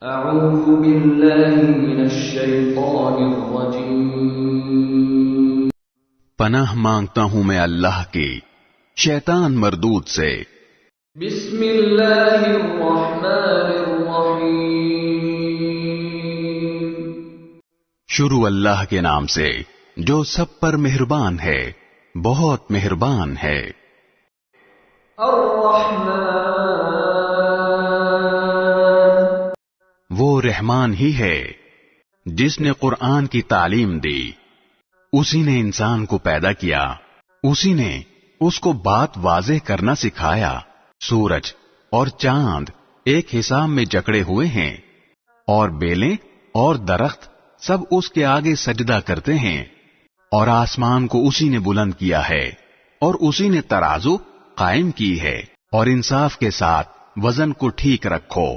اعوذ باللہ من الشیطان الرجیم، پناہ مانگتا ہوں میں اللہ کی شیطان مردود سے۔ بسم اللہ الرحمن الرحیم، شروع اللہ کے نام سے جو سب پر مہربان ہے، بہت مہربان ہے۔ الرحمن، وہ رحمان ہی ہے جس نے قرآن کی تعلیم دی، اسی نے انسان کو پیدا کیا، اسی نے اس کو بات واضح کرنا سکھایا۔ سورج اور چاند ایک حساب میں جکڑے ہوئے ہیں، اور بیلیں اور درخت سب اس کے آگے سجدہ کرتے ہیں، اور آسمان کو اسی نے بلند کیا ہے، اور اسی نے ترازو قائم کی ہے، اور انصاف کے ساتھ وزن کو ٹھیک رکھو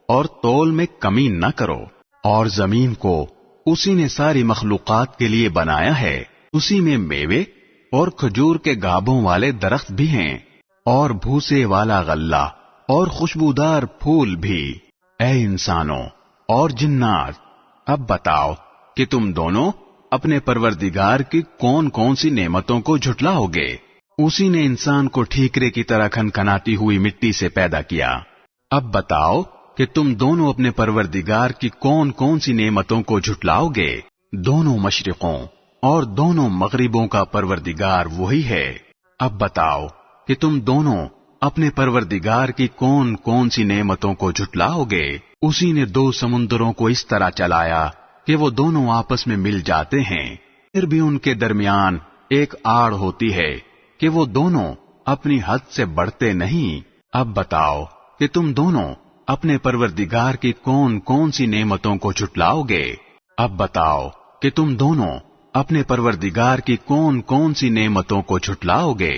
اور تول میں کمی نہ کرو۔ اور زمین کو اسی نے ساری مخلوقات کے لیے بنایا ہے، اسی میں میوے اور کھجور کے گابوں والے درخت بھی ہیں، اور بھوسے والا غلہ اور خوشبودار پھول بھی۔ اے انسانوں اور جنات، اب بتاؤ کہ تم دونوں اپنے پروردگار کی کون کون سی نعمتوں کو جھٹلاؤ گے؟ اسی نے انسان کو ٹھیکرے کی طرح کھنکھناتی ہوئی مٹی سے پیدا کیا۔ اب بتاؤ کہ تم دونوں اپنے پروردگار کی کون کون سی نعمتوں کو جھٹلاؤ گے؟ دونوں مشرقوں اور دونوں مغربوں کا پروردگار وہی ہے۔ اب بتاؤ کہ تم دونوں اپنے پروردگار کی کون کون سی نعمتوں کو جھٹلاؤ گے؟ اسی نے دو سمندروں کو اس طرح چلایا کہ وہ دونوں آپس میں مل جاتے ہیں، پھر بھی ان کے درمیان ایک آڑ ہوتی ہے کہ وہ دونوں اپنی حد سے بڑھتے نہیں۔ اب بتاؤ کہ تم دونوں اپنے پروردگار کی کون کون سی نعمتوں کو جھٹلاؤ گے؟ اب بتاؤ کہ تم دونوں اپنے پروردگار کی کون کون سی نعمتوں کو جھٹلاؤ گے؟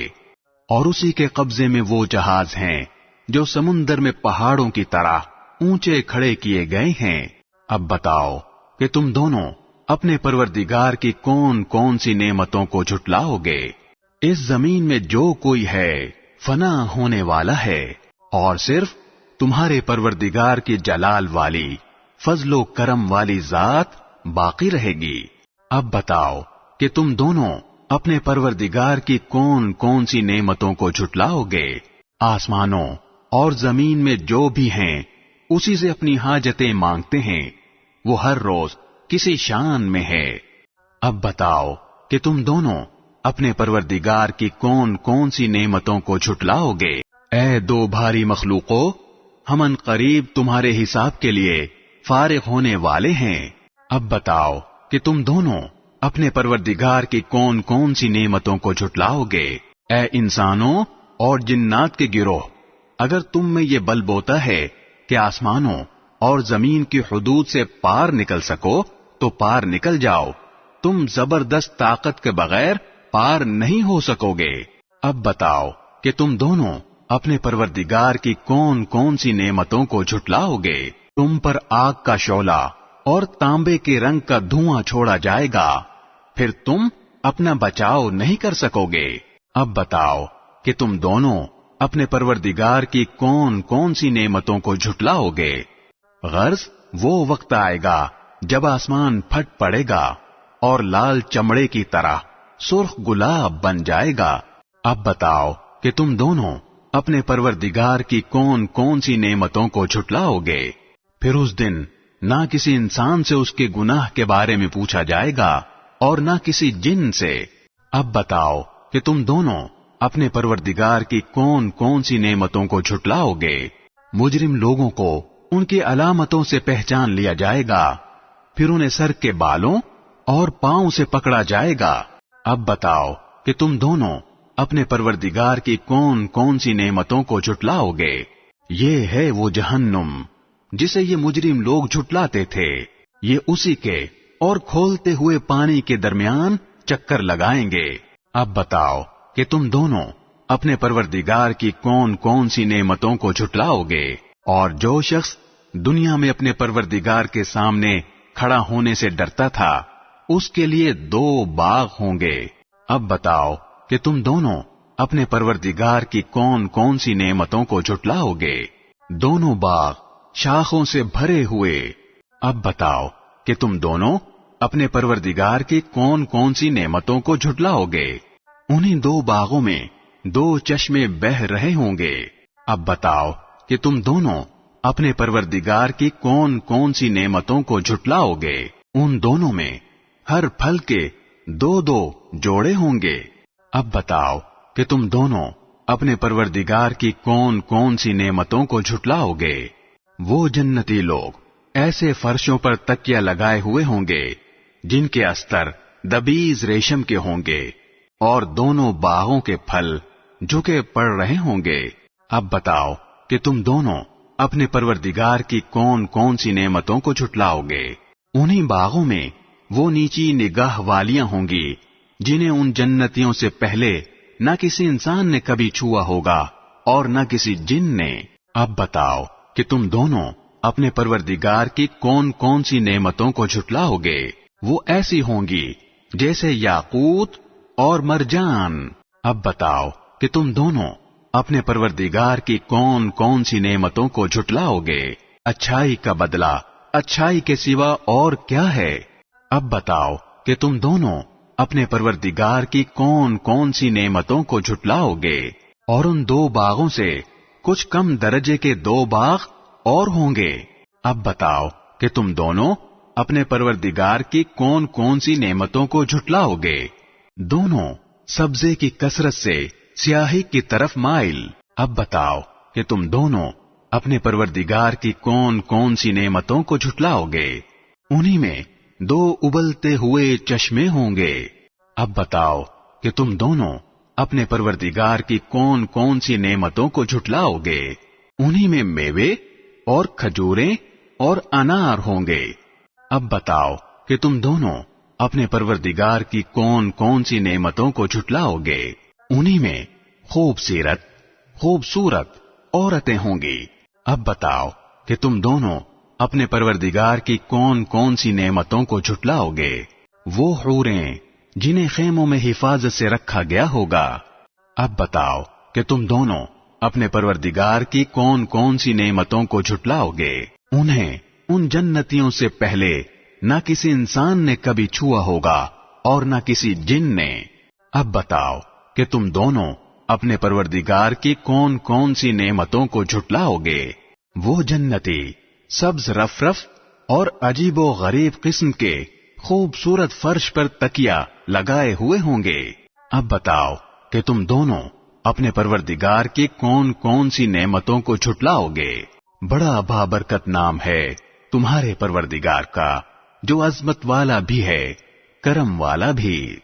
اور اسی کے قبضے میں وہ جہاز ہیں جو سمندر میں پہاڑوں کی طرح اونچے کھڑے کیے گئے ہیں۔ اب بتاؤ کہ تم دونوں اپنے پروردگار کی کون کون سی نعمتوں کو جھٹلاؤ گے؟ اس زمین میں جو کوئی ہے فنا ہونے والا ہے، اور صرف تمہارے پروردگار کی جلال والی فضل و کرم والی ذات باقی رہے گی۔ اب بتاؤ کہ تم دونوں اپنے پروردگار کی کون کون سی نعمتوں کو جھٹلاؤ گے؟ آسمانوں اور زمین میں جو بھی ہیں اسی سے اپنی حاجتیں مانگتے ہیں، وہ ہر روز کسی شان میں ہے۔ اب بتاؤ کہ تم دونوں اپنے پروردگار کی کون کون سی نعمتوں کو جھٹلاؤ گے؟ اے دو بھاری مخلوقوں، ہم ان قریب تمہارے حساب کے لیے فارغ ہونے والے ہیں۔ اب بتاؤ کہ تم دونوں اپنے پروردگار کی کون کون سی نعمتوں کو جھٹلاؤ گے؟ اے انسانوں اور جنات کے گروہ، اگر تم میں یہ بل بوتا ہے کہ آسمانوں اور زمین کی حدود سے پار نکل سکو تو پار نکل جاؤ، تم زبردست طاقت کے بغیر پار نہیں ہو سکو گے۔ اب بتاؤ کہ تم دونوں اپنے پروردگار کی کون کون سی نعمتوں کو جھٹلاؤ گے؟ تم پر آگ کا شعلہ اور تانبے کے رنگ کا دھواں چھوڑا جائے گا، پھر تم اپنا بچاؤ نہیں کر سکو گے۔ اب بتاؤ کہ تم دونوں اپنے پروردگار کی کون کون سی نعمتوں کو جھٹلاؤ گے؟ غرض وہ وقت آئے گا جب آسمان پھٹ پڑے گا اور لال چمڑے کی طرح سرخ گلاب بن جائے گا۔ اب بتاؤ کہ تم دونوں اپنے پروردگار کی کون کون سی نعمتوں کو جھٹلاؤ گے؟ پھر اس دن نہ کسی انسان سے اس کے گناہ کے بارے میں پوچھا جائے گا اور نہ کسی جن سے۔ اب بتاؤ کہ تم دونوں اپنے پروردگار کی کون کون سی نعمتوں کو جھٹلاؤ گے؟ مجرم لوگوں کو ان کی علامتوں سے پہچان لیا جائے گا، پھر انہیں سر کے بالوں اور پاؤں سے پکڑا جائے گا۔ اب بتاؤ کہ تم دونوں اپنے پروردگار کی کون کون سی نعمتوں کو جھٹلاؤ گے؟ یہ ہے وہ جہنم جسے یہ مجرم لوگ جھٹلاتے تھے، یہ اسی کے اور کھولتے ہوئے پانی کے درمیان چکر لگائیں گے۔ اب بتاؤ کہ تم دونوں اپنے پروردگار کی کون کون سی نعمتوں کو جھٹلاؤ گے؟ اور جو شخص دنیا میں اپنے پروردگار کے سامنے کھڑا ہونے سے ڈرتا تھا، اس کے لیے 2 باغ ہوں گے۔ اب بتاؤ کہ تم دونوں اپنے پروردگار کی کون کون سی نعمتوں کو جھٹلاؤ گے؟ دونوں باغ شاخوں سے بھرے ہوئے۔ اب بتاؤ کہ تم دونوں اپنے پروردگار کی کون کون سی نعمتوں کو جھٹلاؤ گے؟ انہیں 2 باغوں میں 2 چشمے بہہ رہے ہوں گے۔ اب بتاؤ کہ تم دونوں اپنے پروردگار کی کون کون سی نعمتوں کو جھٹلاؤ گے؟ ان دونوں میں ہر پھل کے 2 جوڑے ہوں گے۔ اب بتاؤ کہ تم دونوں اپنے پروردگار کی کون کون سی نعمتوں کو جھٹلاؤ گے؟ وہ جنتی لوگ ایسے فرشوں پر تکیہ لگائے ہوئے ہوں گے جن کے استر دبیز ریشم کے ہوں گے، اور دونوں باغوں کے پھل جھکے پڑ رہے ہوں گے۔ اب بتاؤ کہ تم دونوں اپنے پروردگار کی کون کون سی نعمتوں کو جھٹلاؤ گے؟ انہی باغوں میں وہ نیچی نگاہ والیاں ہوں گی جنہیں ان جنتیوں سے پہلے نہ کسی انسان نے کبھی چھوا ہوگا اور نہ کسی جن نے۔ اب بتاؤ کہ تم دونوں اپنے پروردگار کی کون کون سی نعمتوں کو جھٹلاؤ گے؟ وہ ایسی ہوں گی جیسے یاقوت اور مرجان۔ اب بتاؤ کہ تم دونوں اپنے پروردگار کی کون کون سی نعمتوں کو جھٹلاؤ گے؟ اچھائی کا بدلہ اچھائی کے سوا اور کیا ہے؟ اب بتاؤ کہ تم دونوں اپنے پروردگار کی کون کون سی نعمتوں کو جھٹلاؤ گے؟ اور ان 2 باغوں سے کچھ کم درجے کے 2 باغ اور ہوں گے۔ اب بتاؤ کہ تم دونوں اپنے پروردگار کی کون کون سی نعمتوں کو جھٹلاؤ گے؟ دونوں سبزے کی کثرت سے سیاہی کی طرف مائل۔ اب بتاؤ کہ تم دونوں اپنے پروردگار کی کون کون سی نعمتوں کو جھٹلاؤ گے؟ انہی میں 2 ابلتے ہوئے چشمے ہوں گے۔ اب بتاؤ کہ تم دونوں اپنے پروردگار کی کون کون سی نعمتوں کو جھٹلاؤ گے؟ انہی میں میوے اور کھجوریں اور انار ہوں گے۔ اب بتاؤ کہ تم دونوں اپنے پروردگار کی کون کون سی نعمتوں کو جھٹلاؤ گے؟ انہی میں خوبصورت عورتیں ہوں گی۔ اب بتاؤ کہ تم دونوں اپنے پروردگار کی کون کون سی نعمتوں کو جھٹلاؤ گے؟ وہ حوریں جنہیں خیموں میں حفاظت سے رکھا گیا ہوگا۔ اب بتاؤ کہ تم دونوں اپنے پروردگار کی کون کون سی نعمتوں کو جھٹلاؤ گے؟ انہیں ان جنتیوں سے پہلے نہ کسی انسان نے کبھی چھوا ہوگا اور نہ کسی جن نے۔ اب بتاؤ کہ تم دونوں اپنے پروردگار کی کون کون سی نعمتوں کو جھٹلاؤ گے؟ وہ جنتی سبز رف اور عجیب و غریب قسم کے خوبصورت فرش پر تکیہ لگائے ہوئے ہوں گے۔ اب بتاؤ کہ تم دونوں اپنے پروردگار کی کون کون سی نعمتوں کو جھٹلاؤ گے؟ بڑا بابرکت نام ہے تمہارے پروردگار کا، جو عظمت والا بھی ہے، کرم والا بھی۔